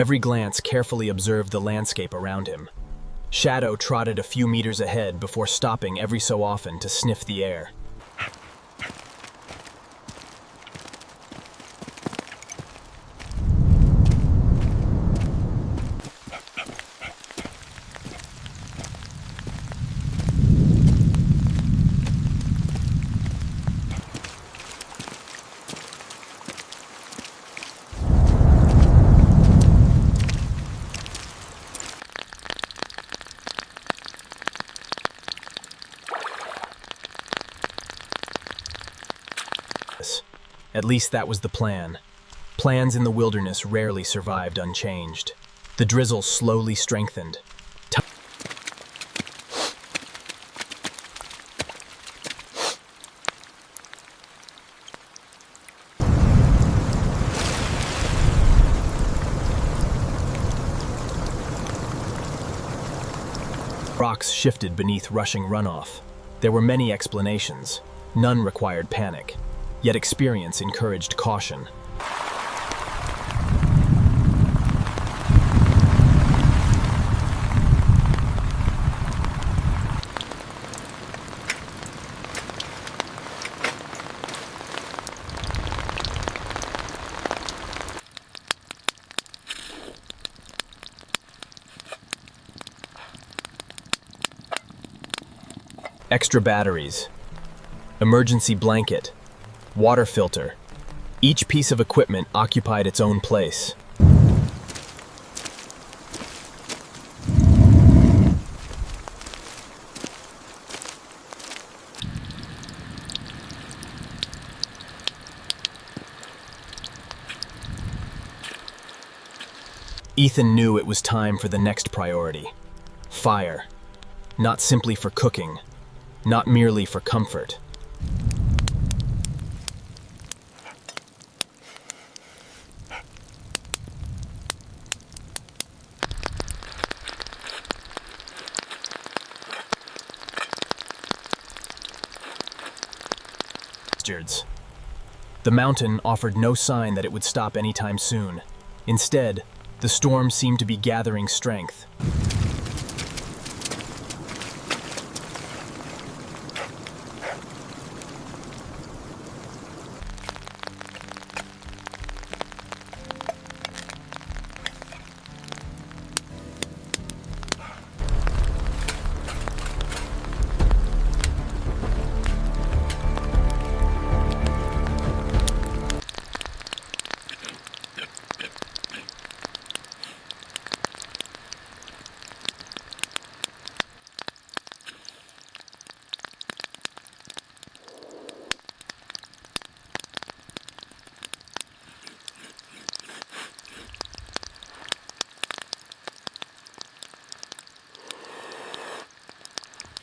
Every glance carefully observed the landscape around him. Shadow trotted a few meters ahead before stopping every so often to sniff the air. At least that was the plan. Plans in the wilderness rarely survived unchanged. The drizzle slowly strengthened. Rocks shifted beneath rushing runoff. There were many explanations. None required panic. Yet experience encouraged caution. Extra batteries, emergency blanket, water filter. Each piece of equipment occupied its own place. Ethan knew it was time for the next priority. Fire. Not simply for cooking, not merely for comfort. The mountain offered no sign that it would stop anytime soon. Instead, the storm seemed to be gathering strength.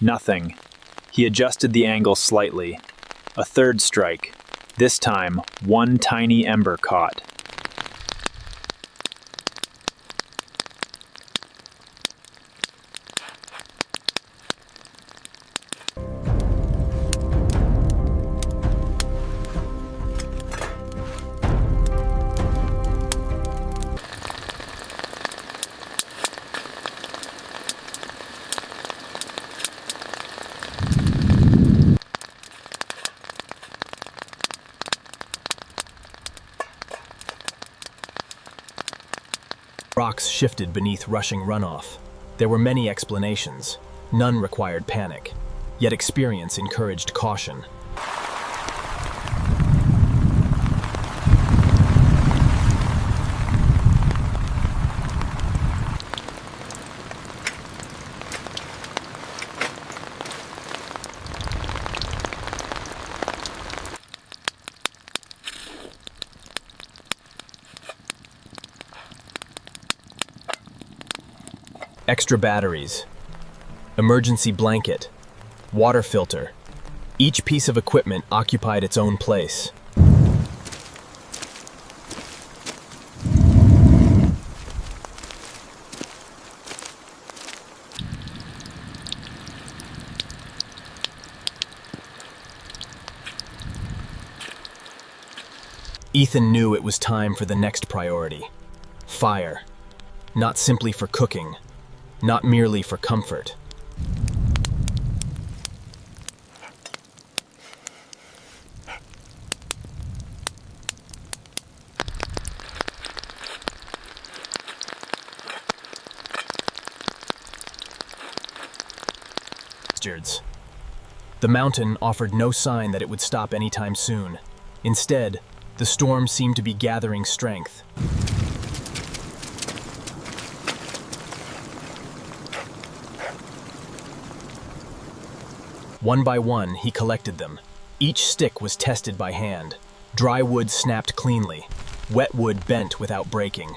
Nothing. He adjusted the angle slightly. A third strike. This time, one tiny ember caught. Rocks shifted beneath rushing runoff. There were many explanations. None required panic. Yet experience encouraged caution. Extra batteries, emergency blanket, water filter. Each piece of equipment occupied its own place. Ethan knew it was time for the next priority. Fire. not simply for cooking, not merely for comfort. The mountain offered no sign that it would stop anytime soon. Instead, the storm seemed to be gathering strength. One by one, he collected them. Each stick was tested by hand. Dry wood snapped cleanly. Wet wood bent without breaking.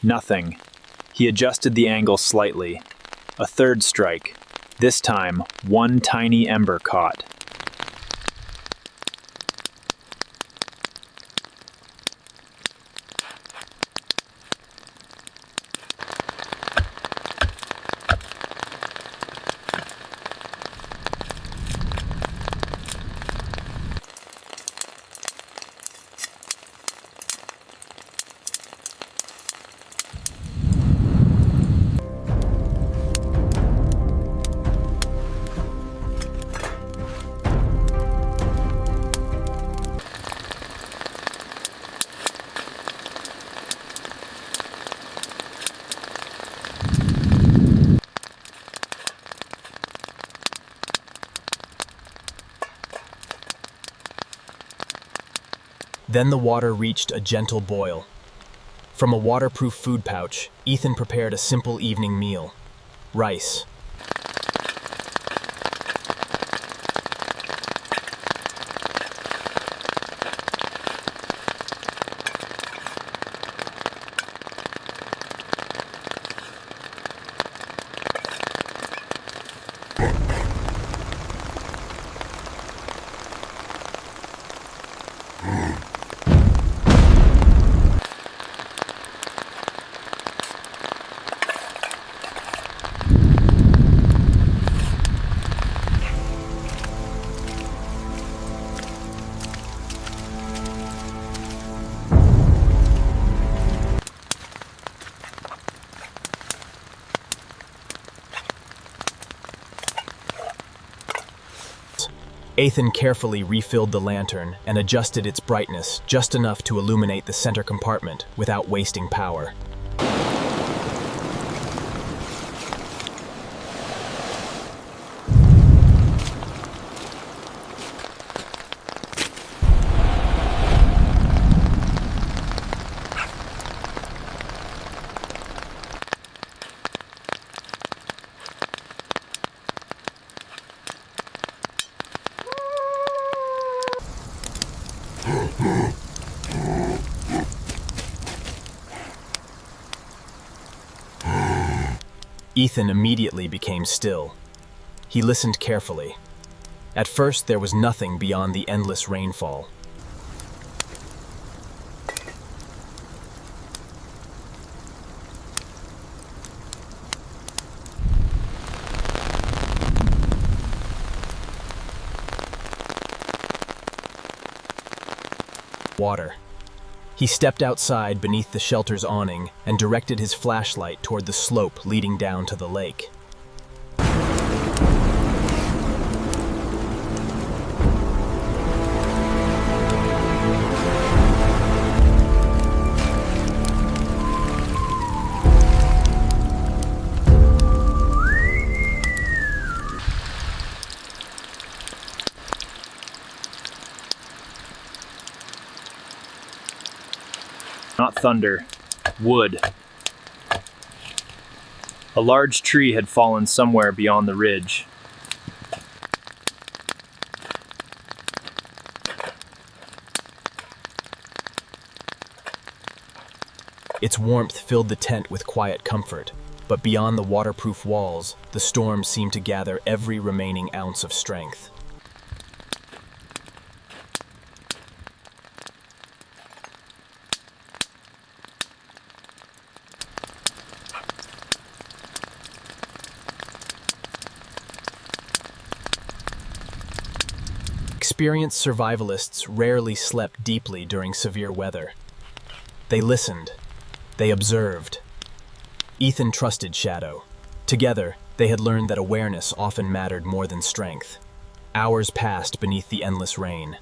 Nothing. He adjusted the angle slightly. A third strike. This time, one tiny ember caught. Then the water reached a gentle boil. From a waterproof food pouch, Ethan prepared a simple evening meal: rice. Ethan carefully refilled the lantern and adjusted its brightness just enough to illuminate the center compartment without wasting power. Ethan immediately became still. He listened carefully. At first, there was nothing beyond the endless rainfall. Water. He stepped outside beneath the shelter's awning and directed his flashlight toward the slope leading down to the lake. Not thunder, wood. A large tree had fallen somewhere beyond the ridge. Its warmth filled the tent with quiet comfort, but beyond the waterproof walls, the storm seemed to gather every remaining ounce of strength. Experienced survivalists rarely slept deeply during severe weather. They listened. They observed. Ethan trusted Shadow. Together, they had learned that awareness often mattered more than strength. Hours passed beneath the endless rain.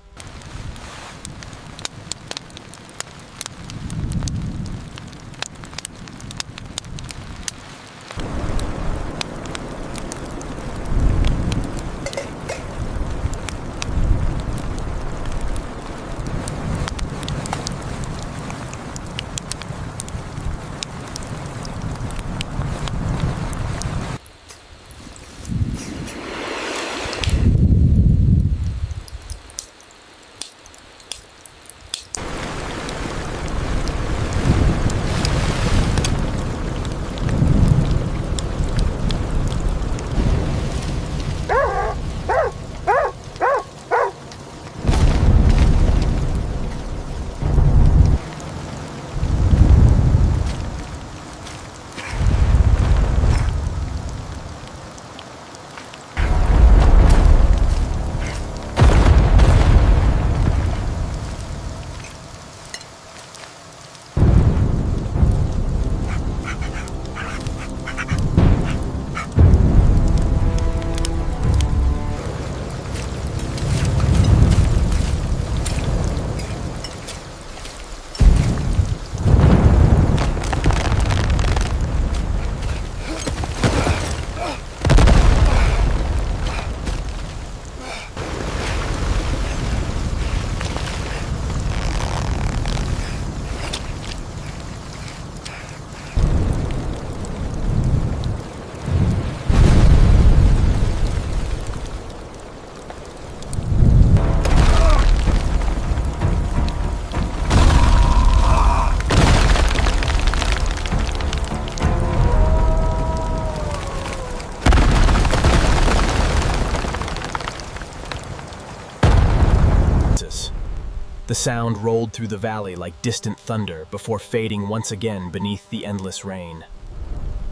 The sound rolled through the valley like distant thunder before fading once again beneath the endless rain.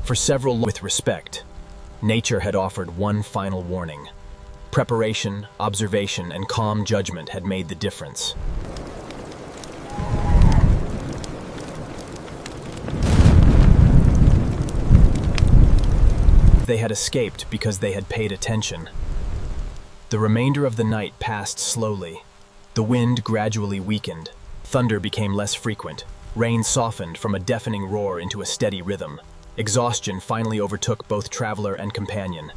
For several with respect, nature had offered one final warning. Preparation, observation, and calm judgment had made the difference. They had escaped because they had paid attention. The remainder of the night passed slowly. The wind gradually weakened. Thunder became less frequent. Rain softened from a deafening roar into a steady rhythm. Exhaustion finally overtook both traveler and companion.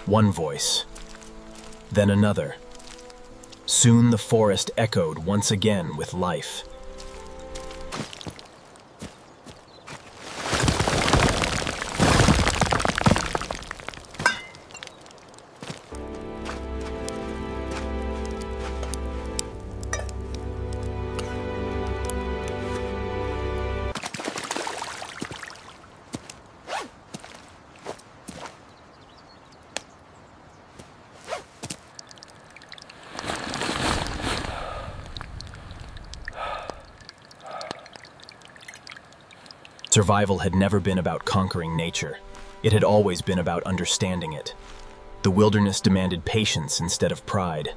One voice, then another. Soon the forest echoed once again with life. Survival had never been about conquering nature. It had always been about understanding it. The wilderness demanded patience instead of pride.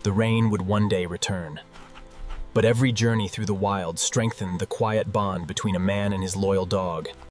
The rain would one day return. But every journey through the wild strengthened the quiet bond between a man and his loyal dog.